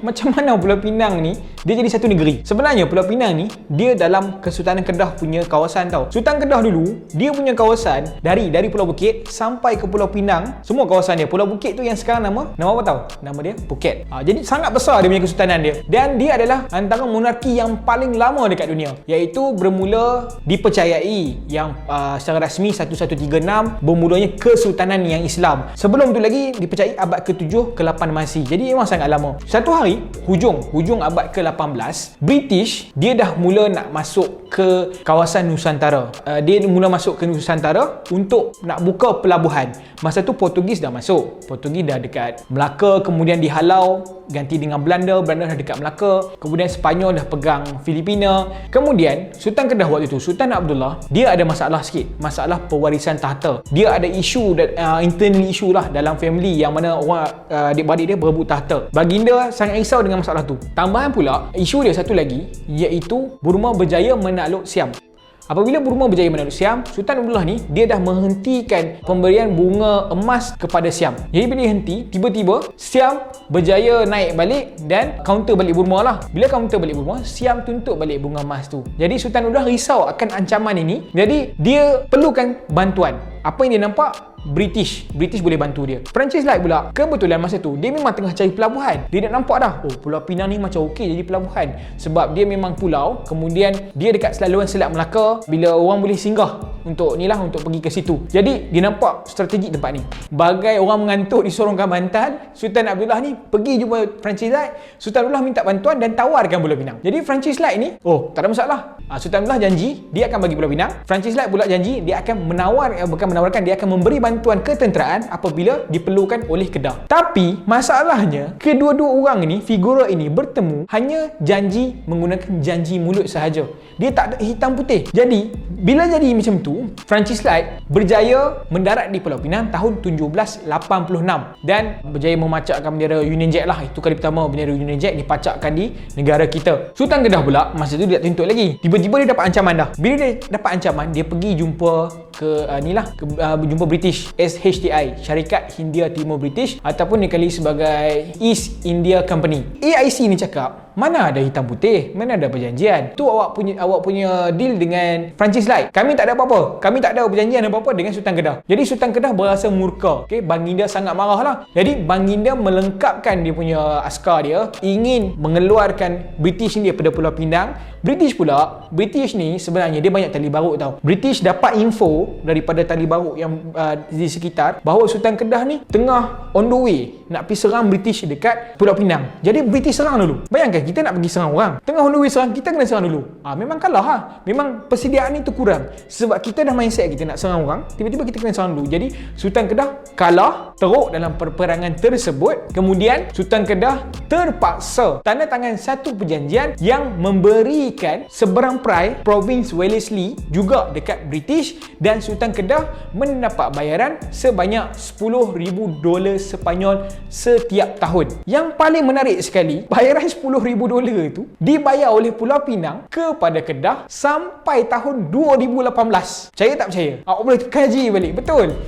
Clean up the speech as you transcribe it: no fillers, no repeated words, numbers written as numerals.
Macam mana Pulau Pinang ni dia jadi satu negeri? Sebenarnya Pulau Pinang ni dia dalam Kesultanan Kedah punya kawasan tau. Sultan Kedah dulu dia punya kawasan dari Pulau Bukit sampai ke Pulau Pinang, semua kawasan dia. Pulau Bukit tu yang sekarang nama apa tahu? Nama dia Phuket. Jadi sangat besar dia punya kesultanan dia. Dan dia adalah antara monarki yang paling lama dekat dunia, iaitu bermula dipercayai yang secara rasmi 1136 bermulanya Kesultanan yang Islam. Sebelum tu lagi dipercayai abad ke-7 ke-8 Masih. Jadi memang sangat lama. Satu hari hujung abad ke-18, British dia dah mula nak masuk ke kawasan Nusantara. Dia mula masuk ke Nusantara untuk nak buka pelabuhan. Masa tu Portugis dah masuk. Portugis dah dekat Melaka, kemudian dihalau ganti dengan Belanda dah dekat Melaka, kemudian Sepanyol dah pegang Filipina. Kemudian Sultan Kedah waktu tu, Sultan Abdullah, dia ada masalah sikit, masalah pewarisan tahta. Dia ada isu internal isu lah dalam family yang mana orang adik-beradik dia berebut tahta. Baginda sangat risau dengan masalah tu. Tambahan pula isu dia satu lagi, iaitu Burma berjaya menakluk Siam. Apabila Burma berjaya menakluk Siam, Sultan Abdullah ni dia dah menghentikan pemberian bunga emas kepada Siam. Jadi bila dia henti, tiba-tiba Siam berjaya naik balik dan counter balik Burma lah. Bila counter balik Burma, Siam tuntut balik bunga emas tu. Jadi Sultan Abdullah risau akan ancaman ini. Jadi dia perlukan bantuan. Apa yang dia nampak? British boleh bantu dia. Francis Light pula, kebetulan masa tu dia memang tengah cari pelabuhan. Dia dah nampak dah, Pulau Pinang ni macam okey jadi pelabuhan. Sebab dia memang pulau, kemudian dia dekat laluan Selat Melaka, bila orang boleh singgah untuk pergi ke situ. Jadi dia nampak strategi tempat ni. Bagai orang mengantuk di sorongkan bantal, Sultan Abdullah ni pergi jumpa Francis Light. Sultan Abdullah minta bantuan dan tawarkan Pulau Pinang. Jadi Francis Light ni, tak ada masalah. Sultan Abdullah janji dia akan bagi Pulau Pinang. Francis Light pula janji dia akan dia akan memberi bantuan ketenteraan apabila diperlukan oleh Kedah. Tapi masalahnya, kedua-dua orang ni, figura ini bertemu hanya janji menggunakan janji mulut sahaja. Dia tak ada hitam putih. Jadi bila jadi macam tu, Francis Light berjaya mendarat di Pulau Pinang tahun 1786 dan berjaya memacakkan bendera Union Jack lah. Itu kali pertama bendera Union Jack dipacakkan di negara kita. Sultan Kedah pula masa tu dia tak tuntut lagi. Tiba-tiba dia dapat ancaman dah. Bila dia dapat ancaman, dia pergi jumpa jumpa British, SHTI, Syarikat Hindia Timur British, ataupun dikali sebagai East India Company. AIC ni cakap, mana ada hitam putih, mana ada perjanjian. Tu awak punya deal dengan Francis Light. Kami tak ada apa-apa. Kami tak ada perjanjian apa-apa dengan Sultan Kedah. Jadi Sultan Kedah berasa murka. Baginda sangat marah lah. Jadi Baginda melengkapkan dia punya askar dia, ingin mengeluarkan British ni daripada Pulau Pinang. British ni sebenarnya dia banyak tali barut tau. British dapat info daripada tali barut yang di sekitar bahawa Sultan Kedah ni tengah on the way nak pergi serang British dekat Pulau Pinang. Jadi British serang dulu. Bayangkan kita nak pergi serang orang, tengah on the way serang, kita kena serang dulu. Memang kalah lah. Memang persediaan ni tu kurang. Sebab kita dah mindset kita nak serang orang, tiba-tiba kita kena serang dulu. Jadi Sultan Kedah kalah teruk dalam peperangan tersebut. Kemudian Sultan Kedah terpaksa tanda tangan satu perjanjian yang memberikan seberang perai Provinsi Wellesley juga dekat British, dan Sultan Kedah mendapat bayaran sebanyak $10,000 Sepanyol setiap tahun. Yang paling menarik sekali, bayaran $10,000 itu dibayar oleh Pulau Pinang kepada Kedah sampai tahun 2018. Percaya tak percaya? Awak boleh kaji balik. Betul.